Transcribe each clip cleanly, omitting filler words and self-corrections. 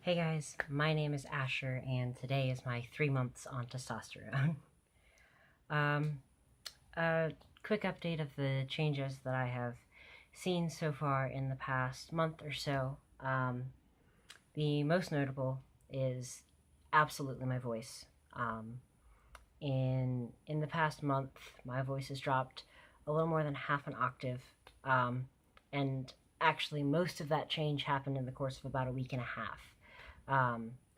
Hey guys, my name is Asher, and today is my 3 months on testosterone. um, a quick update of the changes that I have seen so far in the past month or so. The most notable is absolutely my voice. In the past month, my voice has dropped a little more than half an octave, and actually most of that change happened in the course of about a week and a half.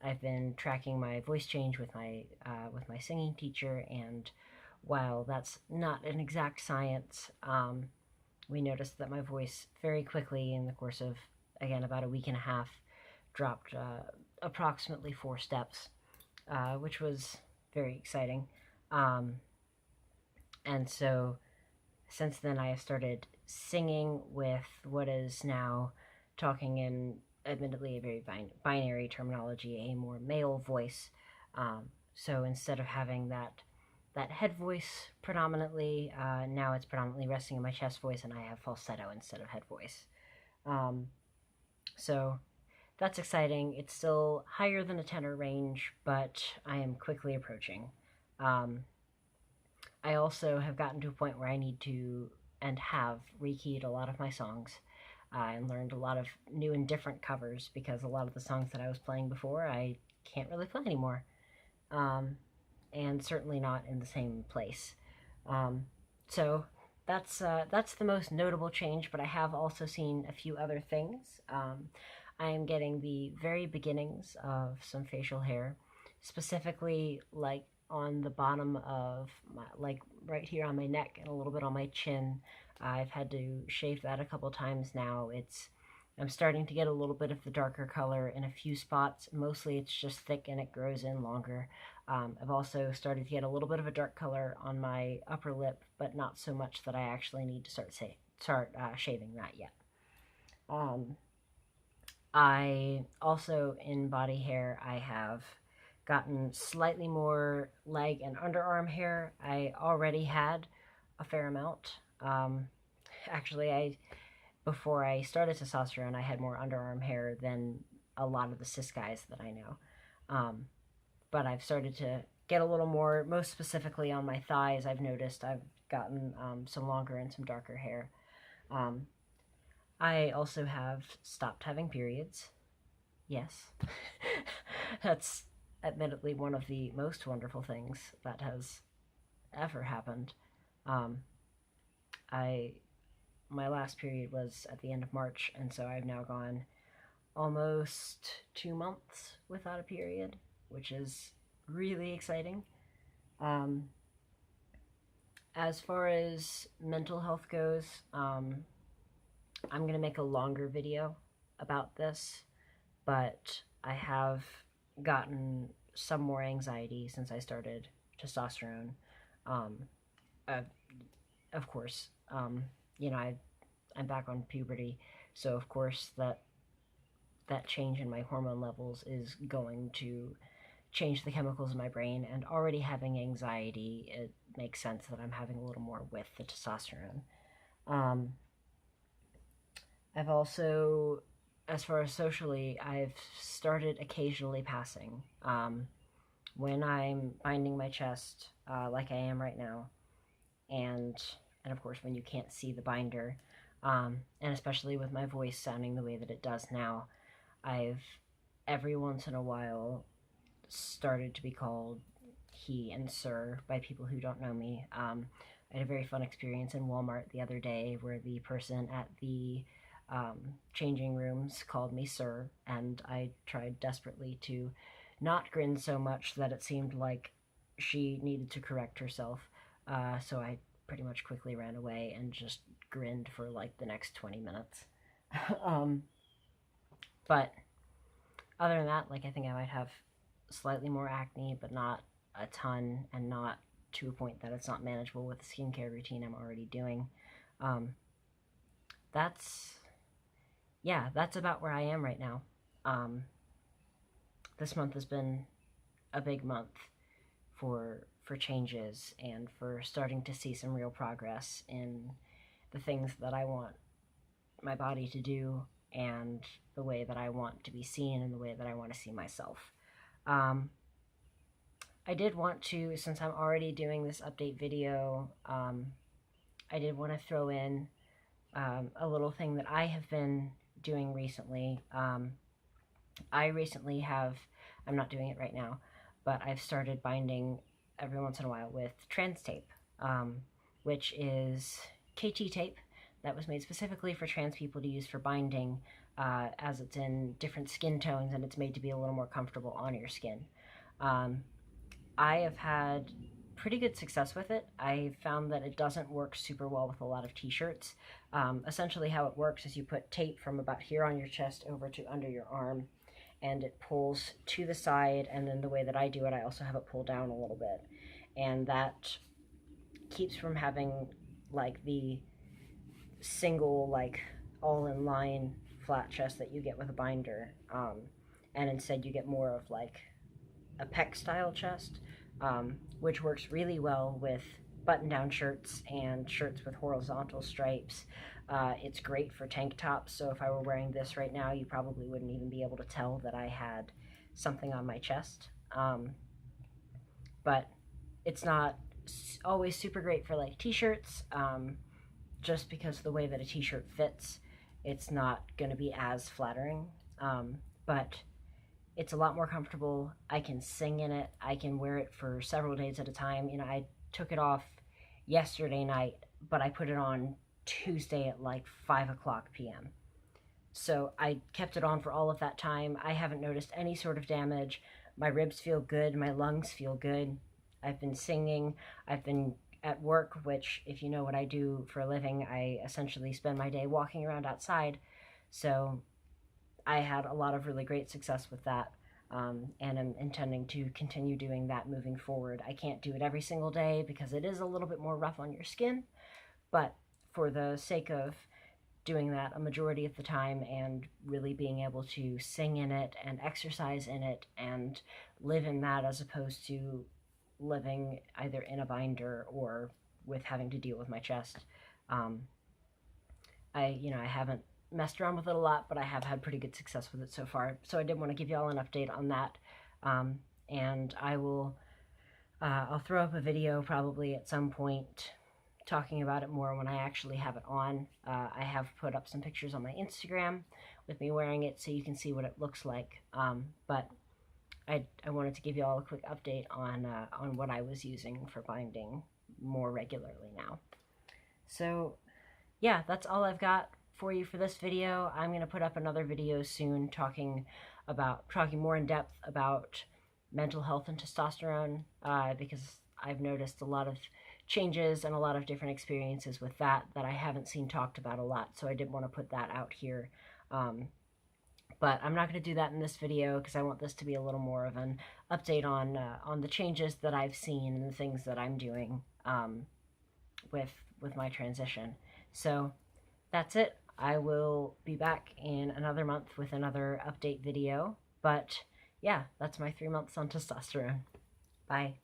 I've been tracking my voice change with my singing teacher, and while that's not an exact science, we noticed that my voice very quickly in the course of, again, about a week and a half, dropped approximately 4 steps, which was very exciting. And so since then I have started singing with what is now, talking in admittedly a very binary terminology, a more male voice. So instead of having that head voice predominantly, now it's predominantly resting in my chest voice, and I have falsetto instead of head voice. So that's exciting. It's still higher than a tenor range, but I am quickly approaching. I also have gotten to a point where I need to, and have, rekeyed a lot of my songs, and learned a lot of new and different covers, because a lot of the songs that I was playing before I can't really play anymore, and certainly not in the same place. So that's the most notable change, but I have also seen a few other things. I am getting the very beginnings of some facial hair, specifically like on the bottom of my, like right here on my neck and a little bit on my chin. I've had to shave that a couple times now. I'm starting to get a little bit of the darker color in a few spots. Mostly it's just thick and it grows in longer. I've also started to get a little bit of a dark color on my upper lip, but not so much that I actually need to start shaving that yet. I also, in body hair, I have gotten slightly more leg and underarm hair. I already had a fair amount. Actually, before I started testosterone, I had more underarm hair than a lot of the cis guys that I know. But I've started to get a little more, most specifically on my thighs. I've noticed I've gotten some longer and some darker hair. I also have stopped having periods. Yes. That's admittedly one of the most wonderful things that has ever happened. My last period was at the end of March, and so I've now gone almost 2 months without a period, which is really exciting. As far as mental health goes, I'm going to make a longer video about this, but I have gotten some more anxiety since I started testosterone. Of course, I'm back on puberty, so of course that change in my hormone levels is going to change the chemicals in my brain, and already having anxiety, it makes sense that I'm having a little more with the testosterone. I've also, as far as socially, I've started occasionally passing. When I'm binding my chest, like I am right now, and of course when you can't see the binder, and especially with my voice sounding the way that it does now, I've every once in a while started to be called he and sir by people who don't know me. I had a very fun experience in Walmart the other day where the person at the changing rooms called me sir, and I tried desperately to not grin so much that it seemed like she needed to correct herself. So I pretty much quickly ran away and just grinned for like the next 20 minutes. But other than that, like, I think I might have slightly more acne, but not a ton, and not to a point that it's not manageable with the skincare routine I'm already doing. That's about where I am right now. This month has been a big month for changes, and for starting to see some real progress in the things that I want my body to do, and the way that I want to be seen and the way that I want to see myself. I did want to, since I'm already doing this update video, I did want to throw in a little thing that I have been doing recently. I recently have, I'm not doing it right now, but I've started binding every once in a while with trans tape, which is KT tape that was made specifically for trans people to use for binding, as it's in different skin tones and it's made to be a little more comfortable on your skin. I have had pretty good success with it. I found that it doesn't work super well with a lot of t-shirts. Essentially how it works is you put tape from about here on your chest over to under your arm, and it pulls to the side, and then the way that I do it, I also have it pull down a little bit. And that keeps from having like the single, like all in line flat chest that you get with a binder. And instead you get more of like a pec style chest, which works really well with button-down shirts and shirts with horizontal stripes. It's great for tank tops, so if I were wearing this right now, you probably wouldn't even be able to tell that I had something on my chest. But it's not always super great for like t-shirts, just because of the way that a t-shirt fits. It's not going to be as flattering, but it's a lot more comfortable. I can sing in it. I can wear it for several days at a time. You know, I took it off yesterday night, but I put it on Tuesday at like 5:00 p.m. So I kept it on for all of that time. I haven't noticed any sort of damage. My ribs feel good. My lungs feel good. I've been singing. I've been at work, which, if you know what I do for a living, I essentially spend my day walking around outside. So I had a lot of really great success with that, and I'm intending to continue doing that moving forward. I can't do it every single day because it is a little bit more rough on your skin, but for the sake of doing that a majority of the time and really being able to sing in it and exercise in it and live in that, as opposed to living either in a binder or with having to deal with my chest, I haven't messed around with it a lot, but I have had pretty good success with it so far. So I did want to give you all an update on that. And I will, I'll throw up a video probably at some point talking about it more when I actually have it on. I have put up some pictures on my Instagram with me wearing it so you can see what it looks like. But I wanted to give you all a quick update on what I was using for binding more regularly now. So yeah, that's all I've got for you for this video. I'm going to put up another video soon talking more in depth about mental health and testosterone, because I've noticed a lot of changes and a lot of different experiences with that I haven't seen talked about a lot, so I did want to put that out here. But I'm not going to do that in this video because I want this to be a little more of an update on the changes that I've seen and the things that I'm doing with my transition. So that's it. I will be back in another month with another update video. But yeah, that's my 3 months on testosterone. Bye.